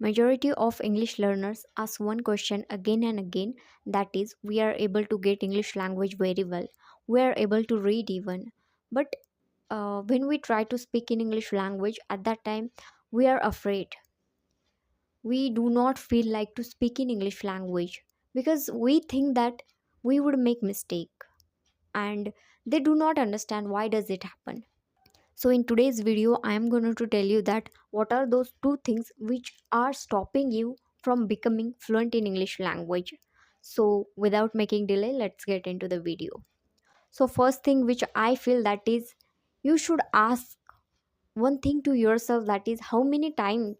Majority of English learners ask one question again and again, that is, we are able to get English language very well. We are able to read even. But when we try to speak in English language, at that time, we are afraid. We do not feel like to speak in English language because we think that we would make mistake, and they do not understand why does it happen. So in today's video, I am going to tell you that what are those two things which are stopping you from becoming fluent in English language. So without making delay, let's get into the video. So first thing which I feel, that is, you should ask one thing to yourself, that is, how many times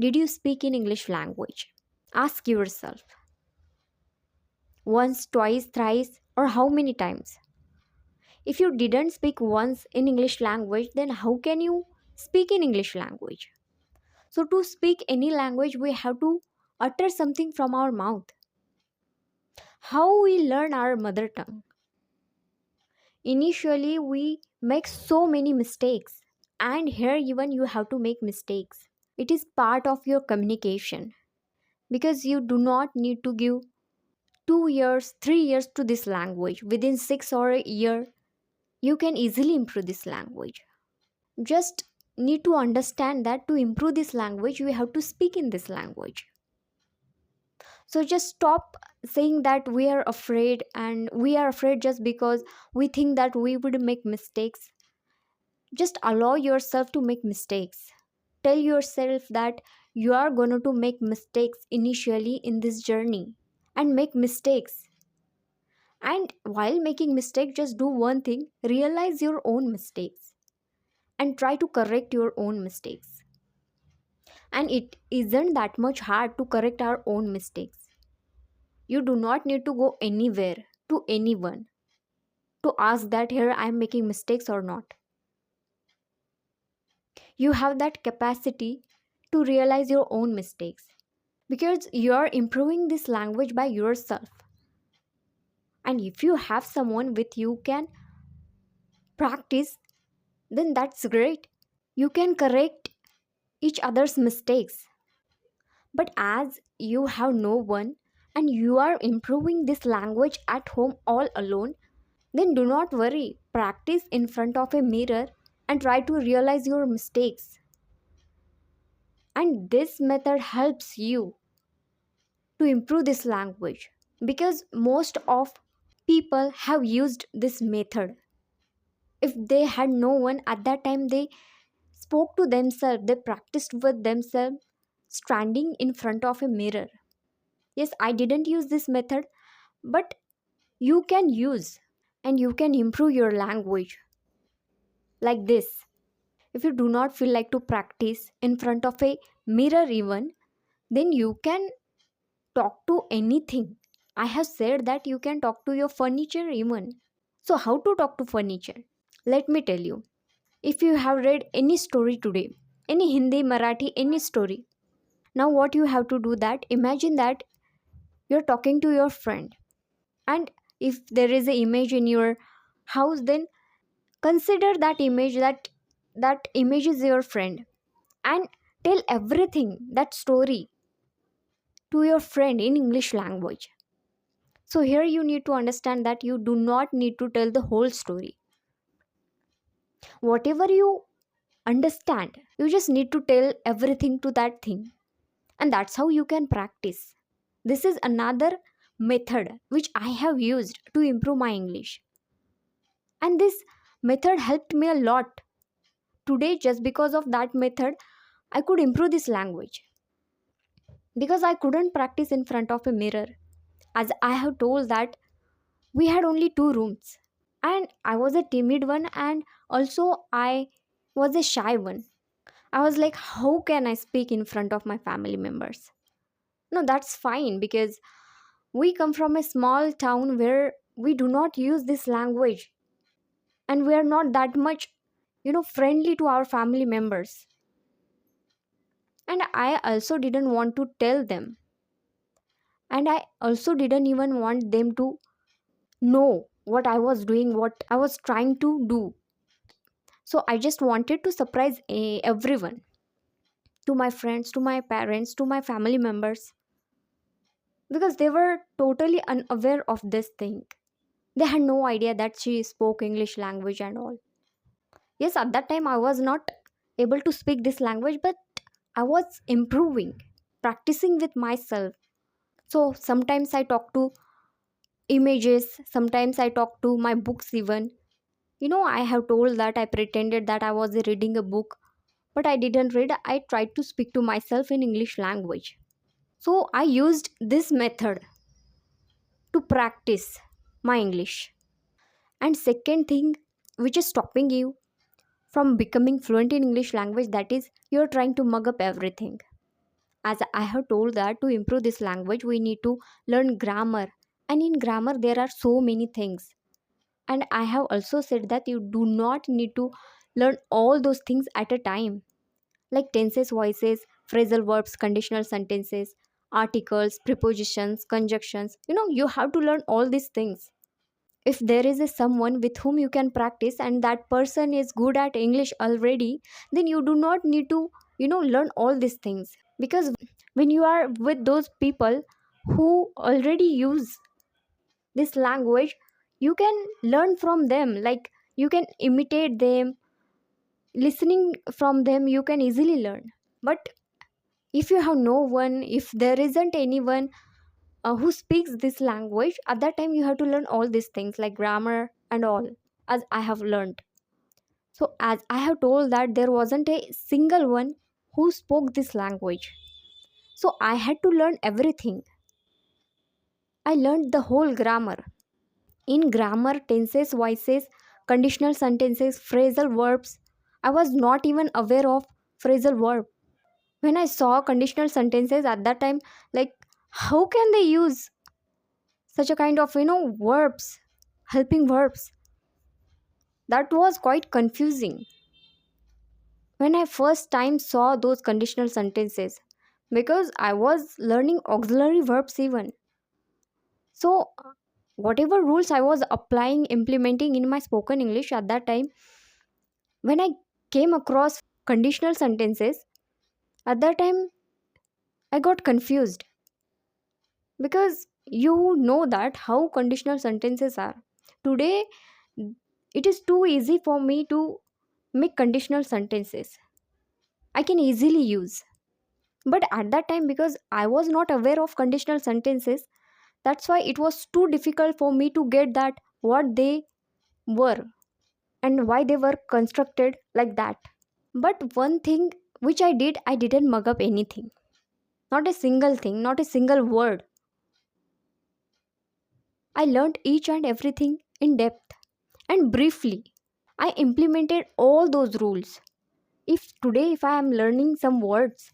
did you speak in English language? Ask yourself. Once, twice, thrice, or how many times? If you didn't speak once in English language, then how can you speak in English language? So, to speak any language, we have to utter something from our mouth. How we learn our mother tongue? Initially, we make so many mistakes, and here, even you have to make mistakes. It is part of your communication because you do not need to give 2 years, 3 years to this language. Within 6 or a year, you can easily improve this language. Just need to understand that to improve this language, we have to speak in this language. So just stop saying that we are afraid, and we are afraid just because we think that we would make mistakes. Just allow yourself to make mistakes. Tell yourself that you are going to make mistakes initially in this journey, and make mistakes. And while making mistakes, just do one thing: realize your own mistakes and try to correct your own mistakes. And it isn't that much hard to correct our own mistakes. You do not need to go anywhere to anyone to ask that here I am making mistakes or not. You have that capacity to realize your own mistakes because you are improving this language by yourself. And if you have someone with you can practice, then that's great. You can correct each other's mistakes. But as you have no one and you are improving this language at home all alone, then do not worry. Practice in front of a mirror and try to realize your mistakes. And this method helps you to improve this language because most of people have used this method. If they had no one at that time, they spoke to themselves, they practiced with themselves standing in front of a mirror. Yes, I didn't use this method, but you can use, and you can improve your language like this. If you do not feel like to practice in front of a mirror even, then you can talk to anything. I have said that you can talk to your furniture even. So how to talk to furniture? Let me tell you. If you have read any story today, any Hindi, Marathi, any story, now what you have to do, that imagine that you're talking to your friend, and if there is an image in your house, then consider that image, that image is your friend, and tell everything, that story, to your friend in English language. So here you need to understand that you do not need to tell the whole story. Whatever you understand, you just need to tell everything to that thing, and that's how you can practice. This is another method which I have used to improve my English, and this method helped me a lot. Today, just because of that method, I could improve this language because I couldn't practice in front of a mirror. As I have told that we had only two rooms, and I was a timid one, and also I was a shy one. I was like, how can I speak in front of my family members? No, that's fine because we come from a small town where we do not use this language, and we are not that much, friendly to our family members. And I also didn't want to tell them, and I also didn't even want them to know what I was doing, what I was trying to do. So I just wanted to surprise everyone, to my friends, to my parents, to my family members, because they were totally unaware of this thing. They had no idea that she spoke English language and all. Yes, at that time I was not able to speak this language, but I was improving, practicing with myself. So sometimes I talk to images, sometimes I talk to my books even. I have told that I pretended that I was reading a book, but I didn't read. I tried to speak to myself in English language. So I used this method to practice my English. And second thing which is stopping you from becoming fluent in English language, that is you're trying to mug up everything. As I have told that to improve this language we need to learn grammar, and in grammar there are so many things. And I have also said that you do not need to learn all those things at a time, like tenses, voices, phrasal verbs, conditional sentences, articles, prepositions, conjunctions. You have to learn all these things. If there is a someone with whom you can practice and that person is good at English already, then you do not need to learn all these things, because when you are with those people who already use this language, you can learn from them, like you can imitate them. Listening from them you can easily learn. But if you have no one, if there isn't anyone who speaks this language, at that time you have to learn all these things like grammar and all, as I have learned. So as I have told that there wasn't a single one who spoke this language, so I had to learn everything. I learned the whole grammar. In grammar, tenses, voices, conditional sentences, phrasal verbs, I was not even aware of phrasal verb. When I saw conditional sentences at that time, like, how can they use such a kind of verbs, helping verbs? That was quite confusing when I first time saw those conditional sentences, because I was learning auxiliary verbs even. So whatever rules I was applying, implementing in my spoken English at that time, when I came across conditional sentences, at that time I got confused, because you know that how conditional sentences are. Today, it is too easy for me to make conditional sentences. I can easily use. But at that time, because I was not aware of conditional sentences, that's why it was too difficult for me to get that what they were and why they were constructed like that. But one thing which I did, I didn't mug up anything. Not a single thing, not a single word. I learned each and everything in depth and briefly. I implemented all those rules. If today, if I am learning some words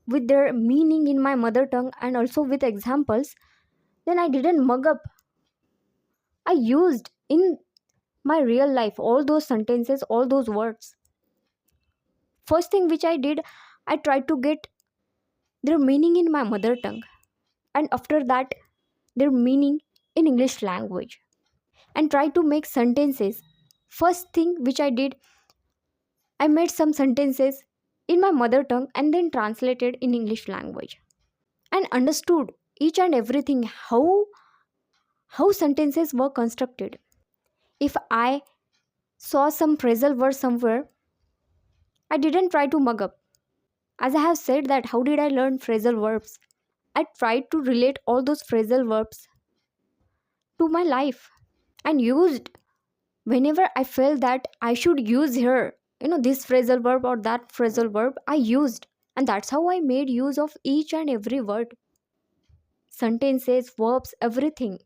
with their meaning in my mother tongue and also with examples, then I didn't mug up. I used in my real life all those sentences, all those words. First thing which I did, I tried to get their meaning in my mother tongue, and after that, their meaning in English language, and try to make sentences. First thing which I did, I made some sentences in my mother tongue and then translated in English language, and understood each and everything, how sentences were constructed. If I saw some phrasal word somewhere, I didn't try to mug up. As I have said that how did I learn phrasal verbs? I tried to relate all those phrasal verbs to my life and used whenever I felt that I should use here, this phrasal verb or that phrasal verb, I used. And that's how I made use of each and every word, sentences, verbs, everything.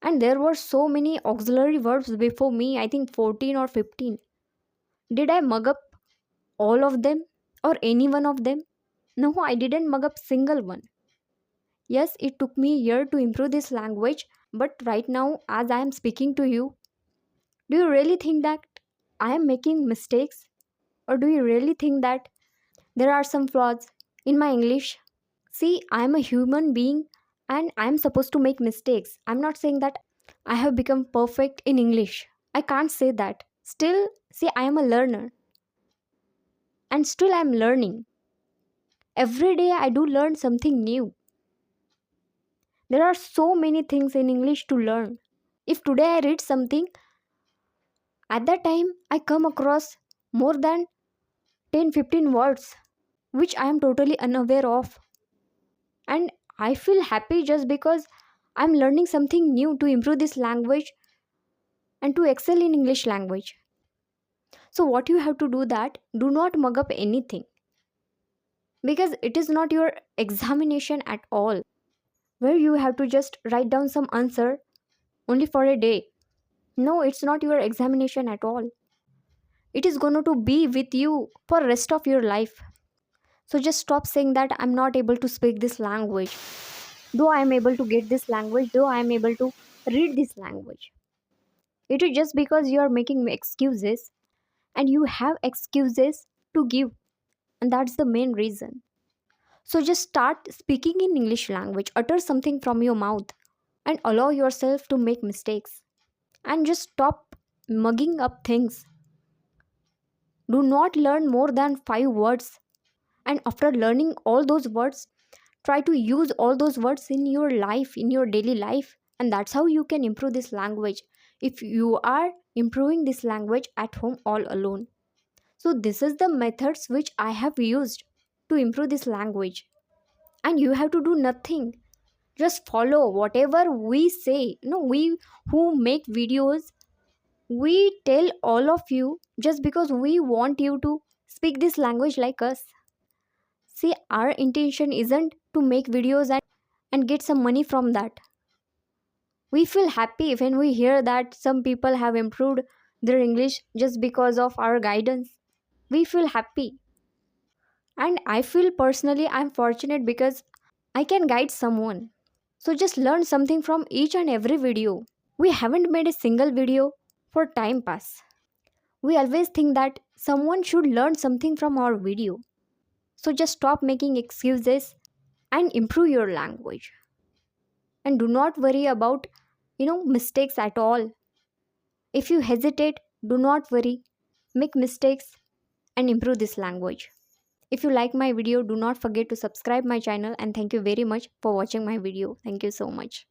And there were so many auxiliary verbs before me, I think 14 or 15. Did I mug up all of them or any one of them? No, I didn't mug up single one. Yes, it took me a year to improve this language, but right now, as I am speaking to you, do you really think that I am making mistakes? Or do you really think that there are some flaws in my English? See, I am a human being and I am supposed to make mistakes. I'm not saying that I have become perfect in English. I can't say that. Still, see, I am a learner and still I am learning. Every day I do learn something new. There are so many things in English to learn. If today I read something, at that time I come across more than 10, 15 words which I am totally unaware of. And I feel happy just because I'm learning something new to improve this language and to excel in English language. So what you have to do that, do not mug up anything, because it is not your examination at all where you have to just write down some answer only for a day. No, it's not your examination at all. It is going to be with you for rest of your life. So just stop saying that I'm not able to speak this language, though I am able to get this language, though I am able to read this language. It is just because you are making excuses, and you have excuses to give, and that's the main reason. So just start speaking in English language, utter something from your mouth, and allow yourself to make mistakes. And just stop mugging up things. Do not learn more than 5 words. And after learning all those words, try to use all those words in your life, in your daily life. And that's how you can improve this language. If you are improving this language at home all alone. So, this is the methods which I have used to improve this language. And you have to do nothing, just follow whatever we say. We who make videos, we tell all of you just because we want you to speak this language like us. See, our intention isn't to make videos and get some money from that. We feel happy when we hear that some people have improved their English just because of our guidance. We feel happy. And I feel personally I'm fortunate because I can guide someone. So just learn something from each and every video. We haven't made a single video for time pass. We always think that someone should learn something from our video. So just stop making excuses and improve your language. And do not worry about, mistakes at all. If you hesitate, do not worry. Make mistakes and improve this language. If you like my video, do not forget to subscribe my channel, and thank you very much for watching my video. Thank you so much.